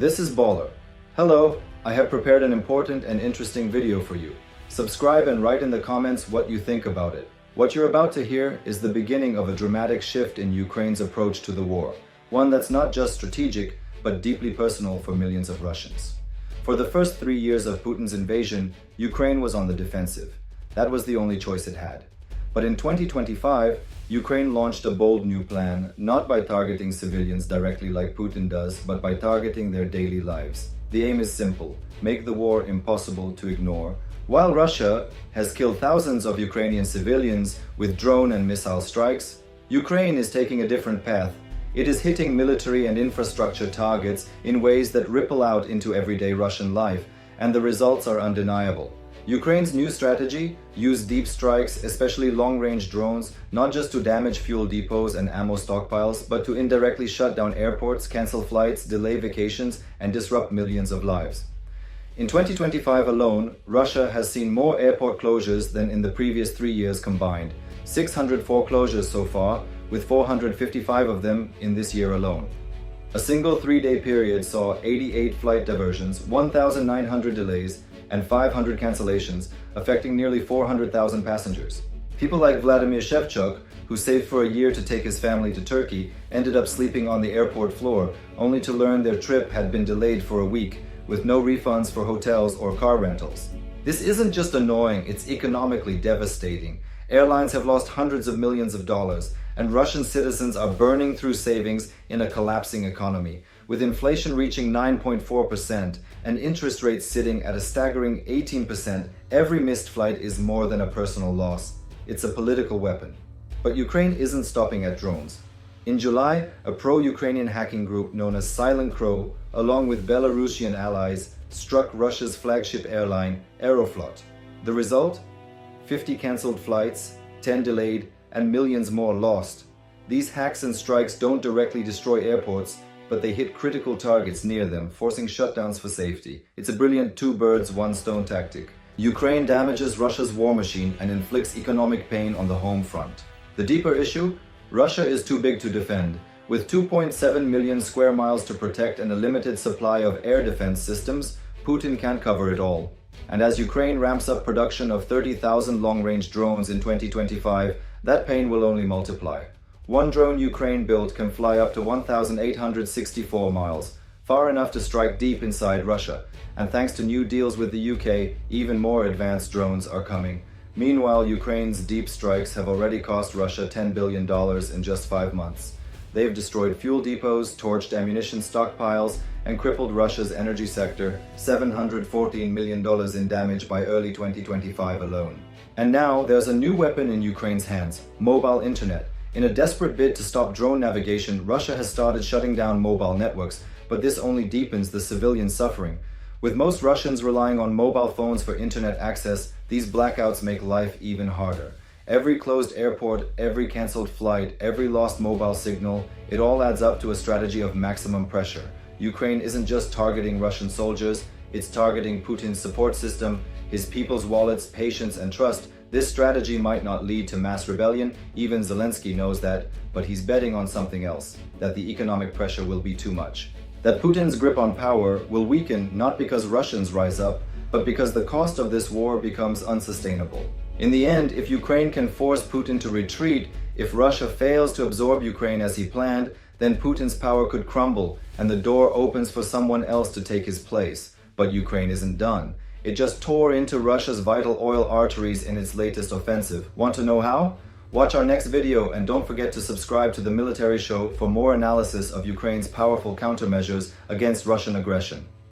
This is BAWLER. Hello, I have prepared an important and interesting video for you. Subscribe and write in the comments what you think about it. What you're about to hear is the beginning of a dramatic shift in Ukraine's approach to the war, one that's not just strategic, but deeply personal for millions of Russians. For the first 3 years of Putin's invasion, Ukraine was on the defensive. That was the only choice it had. But in 2025, Ukraine launched a bold new plan, not by targeting civilians directly like Putin does, but by targeting their daily lives. The aim is simple: make the war impossible to ignore. While Russia has killed thousands of Ukrainian civilians with drone and missile strikes, Ukraine is taking a different path. It is hitting military and infrastructure targets in ways that ripple out into everyday Russian life, and the results are undeniable. Ukraine's new strategy used deep strikes, especially long-range drones, not just to damage fuel depots and ammo stockpiles, but to indirectly shut down airports, cancel flights, delay vacations, and disrupt millions of lives. In 2025 alone, Russia has seen more airport closures than in the previous 3 years combined. 604 closures so far, with 455 of them in this year alone. A single 3-day period saw 88 flight diversions, 1,900 delays, and 500 cancellations, affecting nearly 400,000 passengers. People like Vladimir Shevchuk, who saved for a year to take his family to Turkey, ended up sleeping on the airport floor, only to learn their trip had been delayed for a week, with no refunds for hotels or car rentals. This isn't just annoying, it's economically devastating. Airlines have lost hundreds of millions of dollars, and Russian citizens are burning through savings in a collapsing economy, with inflation reaching 9.4% and interest rates sitting at a staggering 18%. Every missed flight is more than a personal loss. It's a political weapon. But Ukraine isn't stopping at drones. In July, a pro-Ukrainian hacking group known as Silent Crow, along with Belarusian allies, struck Russia's flagship airline, Aeroflot. The result? 50 cancelled flights, 10 delayed, and millions more lost. These hacks and strikes don't directly destroy airports, but they hit critical targets near them, forcing shutdowns for safety. It's a brilliant two birds, one stone tactic. Ukraine damages Russia's war machine and inflicts economic pain on the home front. The deeper issue? Russia is too big to defend. With 2.7 million square miles to protect and a limited supply of air defense systems, Putin can't cover it all. And as Ukraine ramps up production of 30,000 long-range drones in 2025, that pain will only multiply. One drone Ukraine built can fly up to 1,864 miles, far enough to strike deep inside Russia. And thanks to new deals with the UK, even more advanced drones are coming. Meanwhile, Ukraine's deep strikes have already cost Russia $10 billion in just 5 months. They've destroyed fuel depots, torched ammunition stockpiles, and crippled Russia's energy sector, $714 million in damage by early 2025 alone. And now there's a new weapon in Ukraine's hands: mobile internet. In a desperate bid to stop drone navigation, Russia has started shutting down mobile networks, but this only deepens the civilian suffering. With most Russians relying on mobile phones for internet access, these blackouts make life even harder. Every closed airport, every cancelled flight, every lost mobile signal, it all adds up to a strategy of maximum pressure. Ukraine isn't just targeting Russian soldiers, it's targeting Putin's support system, his people's wallets, patience, and trust. This strategy might not lead to mass rebellion, even Zelensky knows that, but he's betting on something else: that the economic pressure will be too much. That Putin's grip on power will weaken not because Russians rise up, but because the cost of this war becomes unsustainable. In the end, if Ukraine can force Putin to retreat, if Russia fails to absorb Ukraine as he planned, then Putin's power could crumble and the door opens for someone else to take his place. But Ukraine isn't done. It just tore into Russia's vital oil arteries in its latest offensive. Want to know how? Watch our next video and don't forget to subscribe to the Military Show for more analysis of Ukraine's powerful countermeasures against Russian aggression.